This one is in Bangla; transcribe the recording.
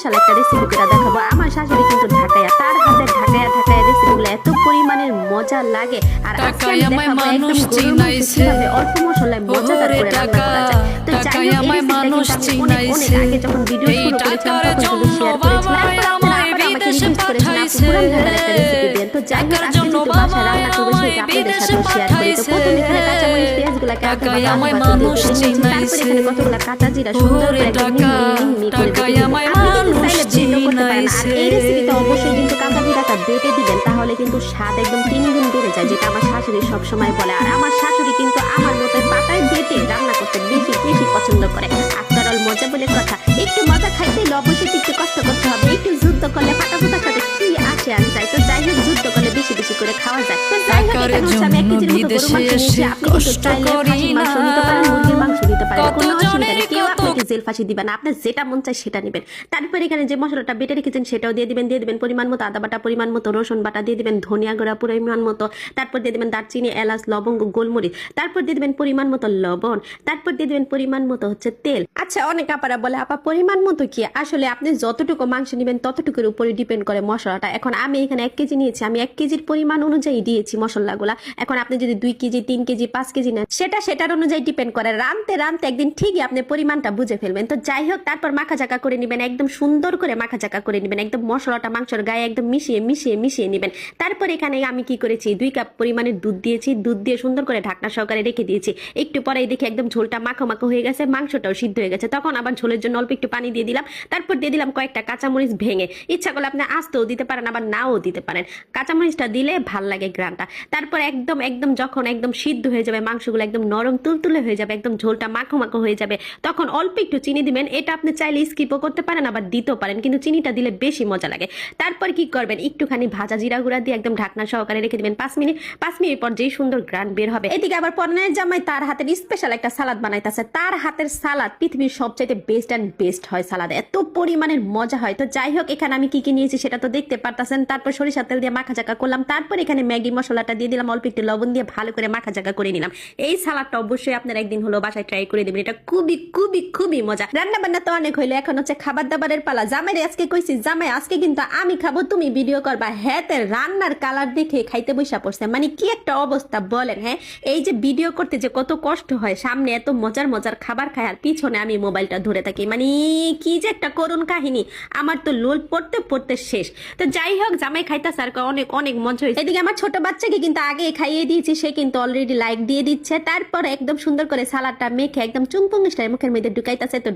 স্পেশাল একটা রেসিপি করে দেখাবো। আমার শাশুড়ি কিন্তু ঢাকাইয়া, তার হাতে ঢাকাইয়া রেসিপিগুলো এত পরিমাণের মজা লাগে। আর আজকে আমি দেখাবো একদম গরুর মাংস কিভাবে অল্প মশলায় মজাদার করে রান্না করা যায়। তো যাই হোক, এই রেসিপিটা কিন্তু আমি অনেক আগে যখন ভিডিও শুরু করেছিলাম তখন কিন্তু শেয়ার করেছিলাম। আপনারা আমাকে রিকোয়েস্ট করেছেন আপু পুরান ঢাকার একটা রেসিপি দেন। তো যাই হোক, আজকে যেহেতু বাসায় রান্না করবো সেটা আপনাদের সাথে শেয়ার করি। তো প্রথমে এখানে কাঁচামরিচ পেঁয়াজগুলোকে আগে তারপরে এখানে কতগুলো কাঁচা জিরা সুন্দর করে একদম মিহি করে বেটে দিবেন। আপনি কিন্তু চাইলে ব্লেন্ডও করতে পারেন। আর এই রেসিপিতে অবশ্যই কিন্তু কাঁচা জিরাটা বেটে দিবেন, তাহলে কিন্তু স্বাদ একদম 3 গুণ বেড়ে যায়, যেটা আমার শাশুড়ি সবসময় বলে। আর আমার শাশুড়ি কিন্তু আমার মতো পাতায় বেটে রান্না করতে বেশি বেশি পছন্দ করে। আফটার অল মজা বলে কথা, একটু মজা খাইতে হলে অবশ্যই একটু কষ্ট করতে হবে। একটু যুদ্ধ করলে ফাটাফাটার সাথে কি আসে আর যায়। তো যাই হোক, যুদ্ধ করলে বেশি বেশি করে খাওয়া যায়। তো যাই হোক, এখানে হচ্ছে আমি 1 কেজির মতো গরু মাংস নিয়েছি। আপনি কিন্তু চাইলে খাসির মাংস নিতে পারেন, মুরগির মাংস নিতে পারেন, কোনো অসুবিধা নেই। কেউ আপনাকে জেল ফাঁসি দিবেন না, আপনার যেটা মন চায় সেটা নেবেন। তারপরে এখানে যে মশলাটা বেটে রেখেছেন সেটাও দিয়ে দিবেন পরিমাণ মতো আদা বাটা, পরিমাণ মতো রসুন বাটা দিয়ে দিবেন, ধনিয়া গুঁড়া পরিমাণ মতো, তারপর দিয়ে দিবেন দারচিনি, এলাচ, লবঙ্গ, গোলমরিচ, তারপর দিয়ে দিবেন পরিমাণ মতো লবণ, তারপর দিয়ে দিবেন পরিমাণ মতো হচ্ছে তেল। আচ্ছা, অনেক আপারা বলে আপা পরিমাণ মতো কি? আসলে আপনি যতটুকু মাংস নেবেন ততটুকুর উপরে ডিপেন্ড করে মশলাটা। এখন আমি এখানে 1 কেজি নিয়েছি, আমি 1 কেজির পরিমাণ অনুযায়ী দিয়েছি মশলাগুলা। এখন আপনি যদি 2 কেজি, 3 কেজি, 5 কেজি নেন, সেটার অনুযায়ী ডিপেন্ড করে। রানতে একদিন ঠিকই আপনি পরিমাণটা বুঝে ফেলবেন। তো যাই হোক, তারপর মাখা চাকা করে নেবেন, একদম সুন্দর করে মাখা চাকা করে নেবেন, একদম মশলাটা মাংসের গায়ে একদম মিশিয়ে নেবেন। তারপর এখানে আমি কি করেছি, 2 কাপ পরিমাণের দুধ দিয়েছি, দুধ দিয়ে সুন্দর করে ঢাকনা সহকারে রেখে দিয়েছি। একটু পরেই দেখি একদম ঝোলটা মাখো হয়ে গেছে, মাংসটাও সিদ্ধ হয়ে গেছে। তখন আবার ঝোলের জন্য অল্প একটু পানি দিয়ে দিলাম। তারপর দিয়ে দিলাম কয়েকটা কাঁচামরিচ ভেঙে। ইচ্ছা করলে আপনি আস্তেও দিতে পারেন, আবার নাও দিতে পারেন। কাঁচামরিচটা দিলে ভাল লাগে গ্রানটা। তারপর একদম যখন একদম সিদ্ধ হয়ে যাবে, মাংসগুলো একদম নরম তুলতুলে হয়ে যাবে, একদম ঝোলটা মাখো হয়ে যাবে, তখন অল্প একটু চিনি দিবেন। এটা আপনি চাইলে স্কিপও করতে পারেন, আবার দিতেও পারেন, কিন্তু চিনিটা দিলে বেশি মজা লাগে। তারপর কি করবেন, একটুখানি ভাজা জিরা গুঁড়া দিয়ে একদম ঢাকনা সহকারে রেখে দিবেন 5 মিনিট। 5 মিনিট পর যেই সুন্দর গ্রান বের হবে। এদিকে আবার পর্নের জামাই তার হাতের স্পেশাল একটা সালাদ বানাইতেছে। তার হাতের সালাদ পৃথিবীর সবচাইতে বেস্ট হয় সালাদ, এত পরিমাণের মজা হয়। তো যাই হোক, এখানে আমি কি নিয়েছি সেটা তো দেখতে পারতেছেন। তারপর সরিষার তেল দিয়ে মাখা চাকা করলাম। তারপর এখানে ম্যাগি মশলাটা দিয়ে দিলাম, অল্প একটু লবণ দিয়ে ভালো করে মাখা চাকা করে নিলাম। এই সালাদটা অবশ্যই আপনারা একদিন হলো বাসায় ট্রাই করে দেবেন, এটা খুবই মজা। রান্না বান্না তো অনেক হইলো, এখন হচ্ছে খাবার দাবারের পালা। জামাই আজকে কইছি, জামাই আজকে কিন্তু আমি খাবো, তুমি ভিডিও করবা। হ্যাঁ, রান্নার কালার দেখে খাইতে বসা পড়ছে, মানে কি একটা অবস্থা বলেন। হ্যাঁ, এই যে ভিডিও করতে যে কত কষ্ট হয়, সামনে এত মজার খাবার খায় আর পিছনে আমি মোবাইলটা ধরে থাকি, মানে কি যে একটা করুণ কাহিনী। আমার তো লোল পড়তে শেষ। তো যাই হোক, জামাই খাইতাছে আর অনেক মজা হয়েছে। এদিকে আমার ছোট বাচ্চাকে কিন্তু আগে খাইয়ে দিয়েছি, সে কিন্তু অলরেডি লাইক দিয়ে দিচ্ছে। তারপর একদম সুন্দর করে সালাডটা মেখে একদম চুংপুং স্টাইল মুখের মধ্যে ঢুকাইতেছে। তো